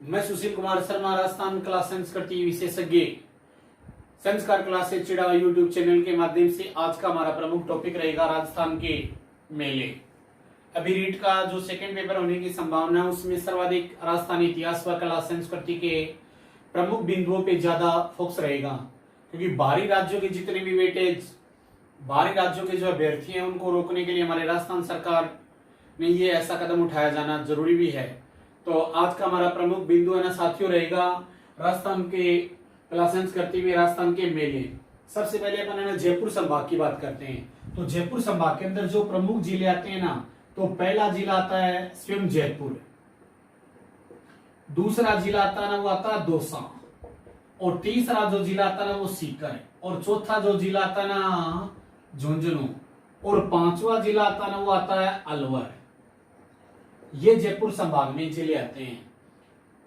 मैं सुशील कुमार शर्मा राजस्थान कला संस्कृति विशेषज्ञ संस्कार क्लास से चिड़ा यूट्यूब चैनल के माध्यम से आज का हमारा प्रमुख टॉपिक रहेगा राजस्थान के मेले। अभी रीट का जो सेकंड पेपर होने की संभावना है उसमें सर्वाधिक राजस्थानी इतिहास व कला संस्कृति के प्रमुख बिंदुओं पे ज्यादा फोकस रहेगा, क्योंकि बाहरी राज्यों के जितने भी वेटेज बाहरी राज्यों के जो अभ्यर्थी हैं उनको रोकने के लिए हमारे राजस्थान सरकार ने ये ऐसा कदम उठाया जाना जरूरी भी है। तो आज का हमारा प्रमुख बिंदु है ना साथियों रहेगा राजस्थान के कला संस्कृति में राजस्थान के मेले। सबसे पहले अपन है ना जयपुर संभाग की बात करते हैं। तो जयपुर संभाग के अंदर जो प्रमुख जिले आते हैं ना, तो पहला जिला आता है स्वयं जयपुर, दूसरा जिला आता है ना वो आता है दौसा, और तीसरा जो जिला आता है ना वो सीकर, और चौथा जो जिला आता है ना झुंझुनू, और पांचवा जिला आता है ना वो आता है अलवर। ये जयपुर संभाग में जिले आते हैं।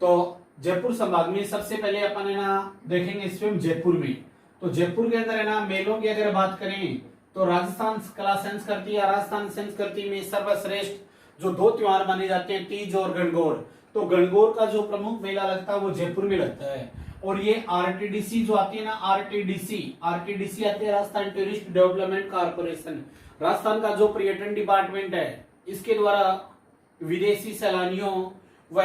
तो जयपुर संभाग में सबसे पहले अपन है ना देखेंगे स्वयं जयपुर में। तो जयपुर के अंदर है ना मेलों की अगर बात करें तो राजस्थान कला संस्कृति या राजस्थान संस्कृति में सर्वश्रेष्ठ जो दो त्योहार माने जाते हैं तीज और गणगौर। तो गणगौर का जो प्रमुख मेला लगता है वो जयपुर में लगता है। और ये आरटीडीसी जो आती है ना आरटीडीसी आती है Rajasthan tourist development corporation, Rajasthan का जो पर्यटन डिपार्टमेंट है, इसके द्वारा विदेशी सैलानियों व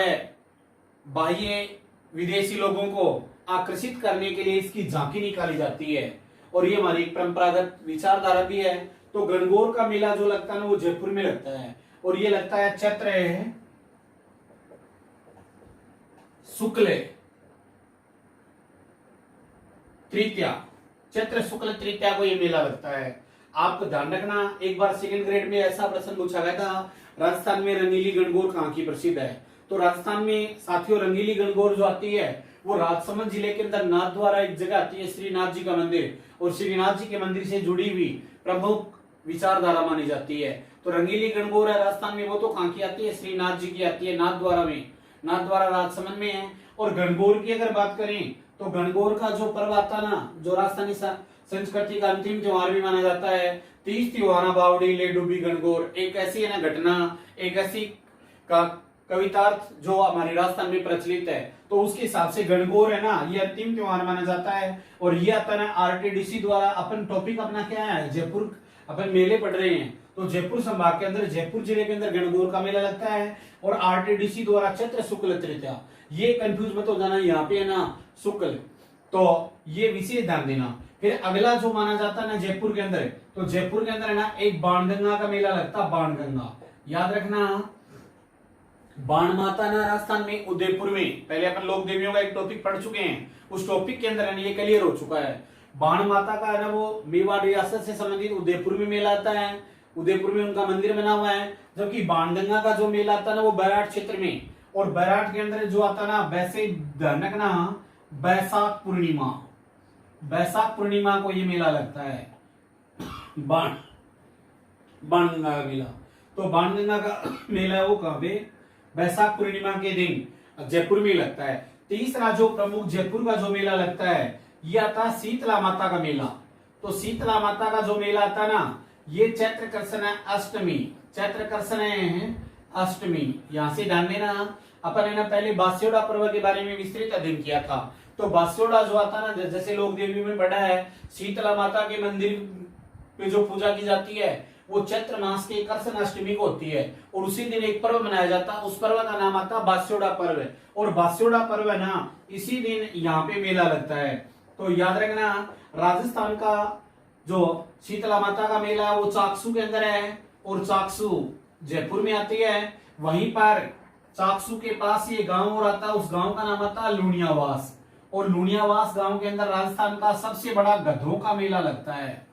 बाह्य विदेशी लोगों को आकर्षित करने के लिए इसकी झांकी निकाली जाती है, और ये हमारी एक परंपरागत विचारधारा भी है। तो गणगौर का मेला जो लगता है ना वो जयपुर में लगता है, और ये लगता है चैत्र शुक्ल तृतीया, चैत्र शुक्ल तृतीया को ये मेला लगता है। आपको ध्यान रखना, एक बार सेकंड ग्रेड में ऐसा प्रश्न पूछा गया था राजस्थान में रंगीली गणगौर कहाँ की प्रसिद्ध है। तो राजस्थान में साथियों रंगीली गणगौर जो आती है वो राजसमंद जिले के अंदर नाथ द्वारा एक जगह आती है श्रीनाथ जी का मंदिर, और श्रीनाथ जी के मंदिर से जुड़ी हुई प्रमुख विचारधारा मानी जाती है। तो रंगीली गणगौर है राजस्थान में, वो तो कहाँ की आती है, श्रीनाथ जी की आती है, नाथ द्वारा में, नाथ द्वारा राजसमंद में है। और गणगौर की अगर बात करें तो गणगौर का जो पर्व आता ना, जो राजस्थानी संस्कृति का अंतिम त्योहार भी माना जाता है। 30 त्योहार बावड़ी ले डूबी गणगौर, एक ऐसी है ना घटना, एक ऐसी का कवितार्थ जो हमारे राजस्थान में प्रचलित है। तो उसके हिसाब से गणगौर है ना ये अंतिम त्योहार माना जाता है। और ये आता है ना आरटीडीसी द्वारा। अपन टॉपिक अपना क्या है, जयपुर, अपन मेले पढ़ रहे हैं। तो जयपुर संभाग के अंदर जयपुर जिले के अंदर गणगौर का मेला लगता है, और आरटीडीसी द्वारा चैत्र शुक्ल तृतीया। ये कंफ्यूज मत हो जाना, यहाँ पे है ना शुक्ल, तो ये विशेष ध्यान देना। फिर अगला जो माना जाता है ना जयपुर के अंदर, तो जयपुर के अंदर है ना एक बाणगंगा का मेला लगता है, बाणगंगा याद रखना। बाण माता ना राजस्थान में उदयपुर में, पहले अपन लोक देवियों का एक टॉपिक पढ़ चुके हैं, उस टॉपिक के अंदर है ना ये क्लियर हो चुका है। बाण माता का है ना वो मेवाड़ रियासत से संबंधित उदयपुर में मेला आता है, उदयपुर में उनका मंदिर बना हुआ है। जबकि बाणगंगा का जो मेला आता है ना वो बैराट क्षेत्र में, और बैराट के अंदर जो आता है ना वैसे ध्यान रखना बैसाख पूर्णिमा को ये मेला लगता है, बाणगंगा का मेला। तो बाणगंगा का मेला है वो कहाँ पे, बैसाख पूर्णिमा के दिन जयपुर में लगता है। तीसरा जो प्रमुख जयपुर का जो मेला लगता है ये आता है शीतला माता का मेला। तो शीतला माता का जो मेला आता है ना ये चैत्र कर्षण अष्टमी, चैत्र कर्षण अष्टमी, यहां से ध्यान देना। अपन ने ना पहले बास्योड़ा पर्व के बारे में विस्तृत अध्ययन किया था। तो बास्योड़ा जो आता ना, जैसे लोक देवी में पढ़ा है, शीतला माता के मंदिर पे जो पूजा की जाती है वो चैत्र मास के कर्षण अष्टमी को होती है, और उसी दिन एक पर्व मनाया जाता है, उस पर्व का नाम आता है बास्योड़ा पर्व। और बास्योड़ा पर्व है ना इसी दिन यहाँ पे मेला लगता है। तो याद रखना राजस्थान का जो शीतला माता का मेला है वो चाकसू के अंदर है, और चाकसू जयपुर में आती है। वहीं पर चाकसू के पास ये गांव और आता है, उस गांव का नाम आता है लुणियावास, और लुणियावास गांव के अंदर राजस्थान का सबसे बड़ा गधों का मेला लगता है,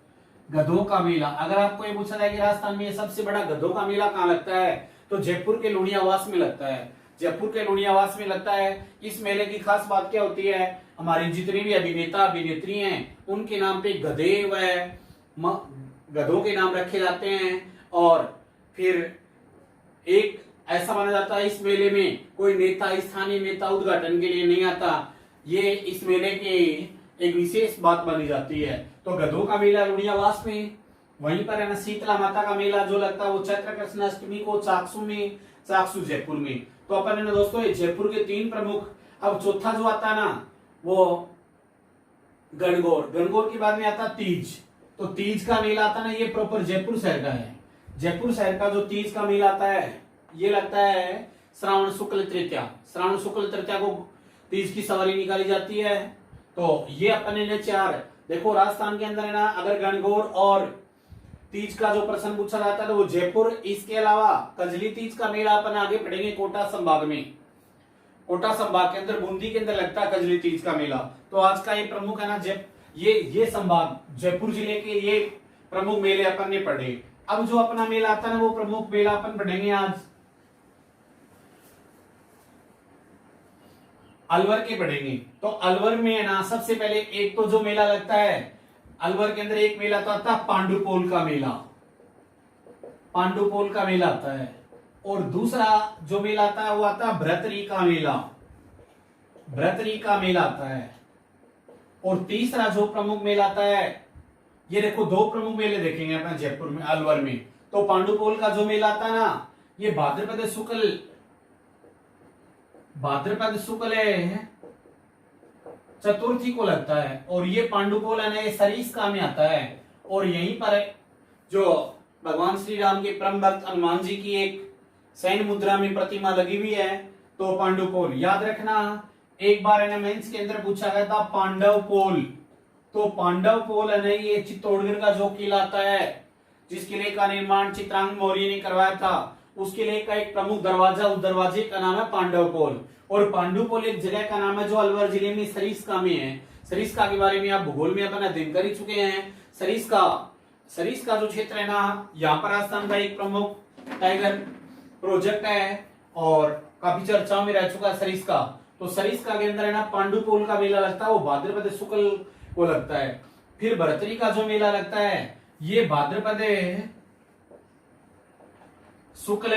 गधों का मेला। अगर आपको ये पूछा जाए कि राजस्थान में सबसे बड़ा गधों का मेला कहाँ लगता है, तो जयपुर के लुणियावास में लगता है, जयपुर के लुणियावास में लगता है। इस मेले की खास बात क्या होती है, हमारे जितने भी अभिनेता अभिनेत्री हैं उनके नाम पे गधे व गधों के नाम रखे जाते हैं। और फिर एक ऐसा माना जाता है इस मेले में कोई नेता, स्थानीय नेता उद्घाटन के लिए नहीं आता, ये इस मेले की एक विशेष बात मानी जाती है। तो गधों का मेला लुणियावास में, वहीं पर है ना शीतला माता का मेला जो लगता है वो चैत्र कृष्ण अष्टमी को चाकसू में, चाकसू जयपुर में। तो अपन ने दोस्तों ये जयपुर के 3 प्रमुख। अब चौथा जो आता है ना वो गणगौर। गणगौर के बाद में आता तीज। तो तीज का मेला आता ना, ये प्रॉपर जयपुर शहर का है। जयपुर शहर का जो तीज का मेला आता है ये लगता है श्रावण शुक्ल तृतीया। श्रावण शुक्ल तृतीया को तीज की सवारी निकाली जाती है। तो ये अपने ने 4 देखो राजस्थान के अंदर है ना, अगर गणगौर और तीज का जो प्रश्न पूछा जाता है तो वो जयपुर। इसके अलावा कजली तीज का मेला अपन आगे पढ़ेंगे कोटा संभाग में। कोटा संभाग के अंदर बूंदी के अंदर लगता है कजली तीज का मेला। तो आज का ये प्रमुख है ना ये संभाग जयपुर जिले के ये प्रमुख मेले अपन ने पढ़े। अब जो अपना मेला आता है ना वो प्रमुख मेला अपन पढ़ेंगे आज अलवर के पढ़ेंगे। तो अलवर में है ना सबसे पहले एक तो जो मेला लगता है अलवर के अंदर, एक मेला तो आता है पांडुपोल का मेला। पांडुपोल का मेला आता है। और दूसरा जो मेला आता है वो आता है भ्रतरी का मेला। भ्रतरी का मेला आता है। और तीसरा जो प्रमुख मेला आता है, ये देखो 2 प्रमुख मेले देखेंगे अपन जयपुर में अलवर में। तो पांडुपोल का जो मेला आता है ना ये भाद्रपद शुक्ल चतुर्थी को लगता है। और ये पांडुपोल है ना ये सरिस्का में आता है। और यहीं पर जो भगवान श्री राम के परम भक्त हनुमान जी की एक सैन्य मुद्रा में प्रतिमा लगी हुई है। तो पांडुपोल याद रखना, एक बार है ना मेंस के अंदर पूछा गया था पांडव पोल। तो पांडव पोल है ना ये चित्तौड़गढ़ का जो किला आता है जिस किले का निर्माण चित्रांग मौर्य ने करवाया था, उस किले का एक प्रमुख दरवाजा, उस दरवाजे का नाम है पांडव पोल। और पांडुपोल एक जगह का नाम है जो अलवर जिले में सरिस्का में है। सरिस्का के बारे में आप भूगोल में अपन अध्ययन कर ही चुके हैं। सरिस्का जो क्षेत्र है ना यहाँ पर राजस्थान का एक प्रमुख टाइगर प्रोजेक्ट है और काफी चर्चाओं में रह चुका है सरिस्का। तो सरिस्का के अंदर है ना पांडुपोल का मेला लगता है, वो भाद्रपद शुक्ल को लगता है। फिर भरतरी का जो मेला लगता है ये भाद्रपद शुक्ल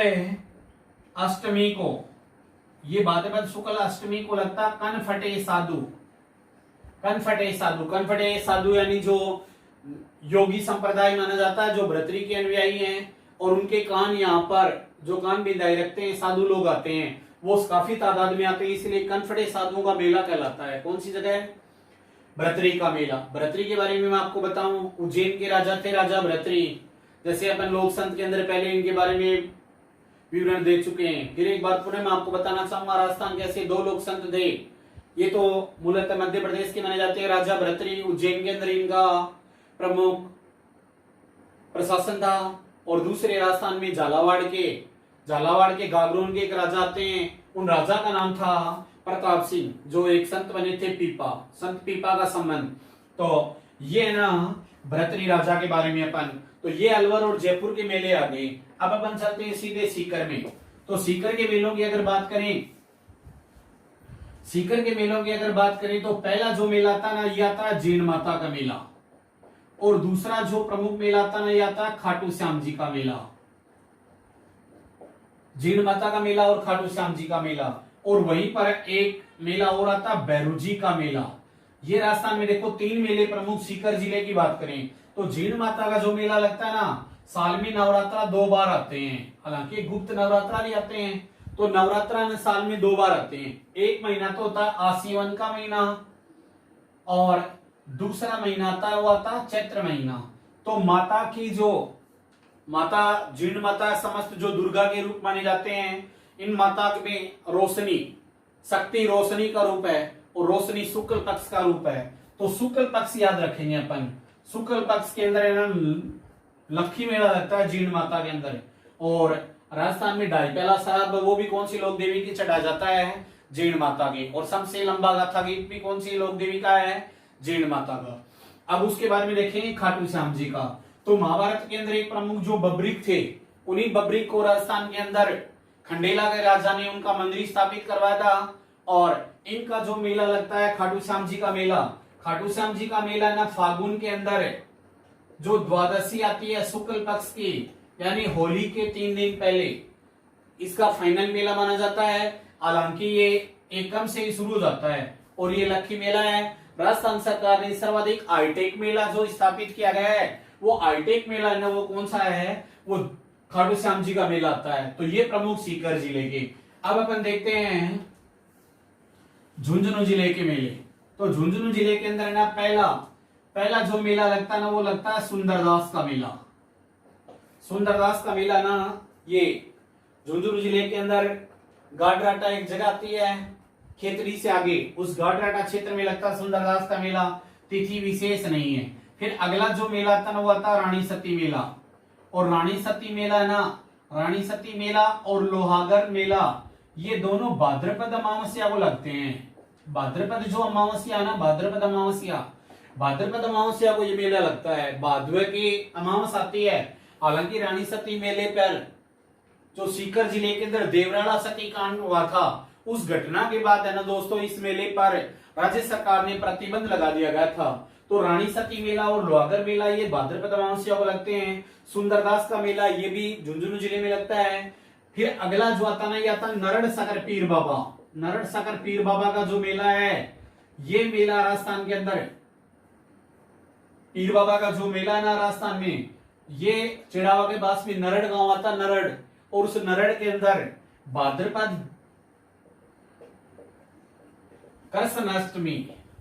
अष्टमी को, ये भाद्रपद शुक्ल अष्टमी को लगता है कनफटे साधु यानी जो योगी संप्रदाय माना जाता है, जो भरतरी के अनुयायी हैं और उनके कान यहाँ पर जो कान बिंदाई रखते हैं साधु लोग आते हैं, वो काफी तादाद में आते हैं, इसलिए कनफटे साधुओं का मेला कहलाता है। कौन सी जगह है? भरतरी का मेला। भरतरी के बारे में मैं आपको बताऊं, उज्जैन के राजा थे राजा भरतरी। जैसे अपन लोक संत के अंदर पहले इनके बारे में विवरण दे चुके हैं। फिर एक बार पुनः मैं आपको बताना चाहूंगा राजस्थान के ऐसे 2 लोक संत थे। ये तो मूलतः मध्य प्रदेश के माने जाते हैं। राजा भरतरी उज्जैन के अंदर इनका प्रमुख प्रशासन था। और दूसरे राजस्थान में झालावाड़ के गागरोन के एक राजा आते हैं, उन राजा का नाम था प्रताप सिंह, जो एक संत बने थे संत पीपा का संबंध। तो ये है ना भरतरी राजा के बारे में अपन। तो ये अलवर और जयपुर के मेले आ गए। अब अपन चलते हैं सीधे सीकर में। तो सीकर के मेलों की अगर बात करें तो पहला जो मेला आता ना ये आता है जीण माता का मेला। और दूसरा जो प्रमुख मेला आता ना ये आता है खाटू श्याम जी का मेला। जीण माता का मेला और खाटू श्याम जी का मेला। और वहीं पर एक मेला और आता बैरुजी का मेला। ये राजस्थान में देखो 3 मेले प्रमुख सीकर जिले की बात करें तो जीण माता का जो मेला लगता है ना साल में नवरात्रा 2 बार आते हैं। हालांकि गुप्त नवरात्रा भी आते हैं। तो नवरात्रा में साल में 2 बार आते हैं। एक महीना तो होता है आसीवन का महीना और दूसरा महीना आता है वो आता है चैत्र महीना। तो माता की जो माता जीर्ण माता समस्त जो दुर्गा के रूप माने जाते हैं, इन माता में रोशनी शक्ति रोशनी का रूप है और रोशनी शुक्ल पक्ष का रूप है। तो शुक्ल पक्ष याद रखेंगे अपन। शुक्ल पक्ष के अंदर लक्खी मेला लगता है जीर्ण माता के अंदर। और राजस्थान में ढाई प्याला शराब वो भी कौन सी लोक देवी की चढ़ा जाता है? जीर्ण माता की। और सबसे लंबा गाथा गीत भी कौन सी लोक देवी का है? जीर्ण माता का। अब उसके बाद में देखेंगे खाटू श्याम जी का। तो महाभारत के अंदर एक प्रमुख जो बब्रिक थे, उन्हीं बब्रिक को राजस्थान के अंदर खंडेला के राजा ने उनका मंदिर स्थापित करवाया था। और इनका जो मेला लगता है खाटू श्याम जी का मेला, खाटू श्याम जी का मेला ना फागुन के अंदर जो द्वादशी आती है शुक्ल पक्ष की, यानी होली के 3 दिन पहले इसका फाइनल मेला माना जाता है। हालांकि ये एकम से ही शुरू हो जाता है और ये लक्खी मेला है। राजस्थान सरकार ने सर्वाधिक हाईटेक मेला जो स्थापित किया गया है, वो हाईटेक मेला है वो कौन सा है? वो खाटू श्याम जी का मेला आता है। तो ये प्रमुख सीकर जिले के। अब अपन देखते हैं झुंझुनू जिले के मेले। तो झुंझुनू जिले के अंदर ना पहला पहला जो मेला लगता है ना वो लगता है सुंदरदास का मेला। सुंदरदास का मेला ना ये झुंझुनू जिले के अंदर गाडराटा एक जगह आती है खेतड़ी से आगे, उस गाडराटा क्षेत्र में लगता है सुंदरदास का मेला। तिथि विशेष नहीं है। फिर अगला जो मेला आता है ना वो आता है रानी सती मेला। और रानी सती मेला है ना, रानी सती मेला और लोहागर मेला ये दोनों भाद्रपद अमावस्या को लगते हैं। भाद्रपद जो अमावस्या है ना, भाद्रपद अमावस्या को ये मेला लगता है। भादवे की अमावस आती है। हालांकि रानी सती मेले पर जो सीकर जिले के अंदर देवराला सती कांड हुआ था, उस घटना के बाद है ना दोस्तों इस मेले पर राज्य सरकार ने प्रतिबंध लगा दिया गया था। तो रानी सती मेला और लोहागर मेला ये भाद्रपद अमावस्या को लगते हैं। सुंदरदास का मेला ये भी झुंझुनू जिले में लगता है। फिर अगला जो आता ना ये आता नरड़ साकर पीर बाबा। नरड़ साकर पीर बाबा का जो मेला है ये मेला राजस्थान के अंदर, पीर बाबा का जो मेला है ना राजस्थान में, ये चिड़ावा के पास में नरड़ गांव आता, नरड़। और उस नरड़ के अंदर भाद्रपद कृष्ण अष्टमी,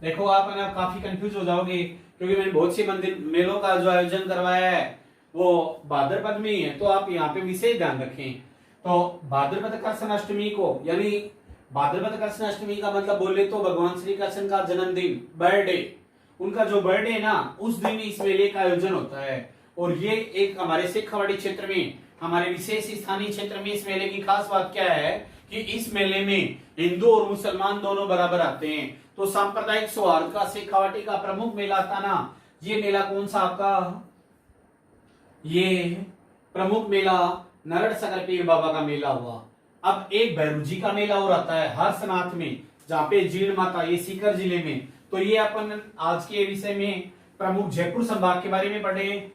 देखो आप ना काफी कंफ्यूज हो जाओगे क्योंकि मैंने बहुत से मंदिर मेलों का जो आयोजन करवाया है वो भाद्रपद में ही है, तो आप यहाँ पे विशेष ध्यान रखें। तो भाद्रपद कृष्ण अष्टमी को, यानी भाद्रपद कृष्ण अष्टमी का मतलब बोले तो भगवान श्री कृष्ण का जन्मदिन, बर्थडे, उनका जो बर्थडे है ना उस दिन इस मेले का आयोजन होता है। और ये एक हमारे सिखवाड़ी क्षेत्र में, हमारे विशेष स्थानीय क्षेत्र में इस मेले की खास बात क्या है कि इस मेले में हिंदू और मुसलमान दोनों बराबर आते हैं। तो सांप्रदायिक सौहार्द का सिखवाड़ी का प्रमुख मेला आता ना, ये मेला कौन सा आपका, ये प्रमुख मेला नरड़ साकर पीर बाबा का मेला हुआ। अब एक भैरू जी का मेला और आता है हर्षनाथ में, जहाँ पे जीण माता, ये सीकर जिले में। तो ये अपन आज के विषय में प्रमुख जयपुर संभाग के बारे में पढ़े।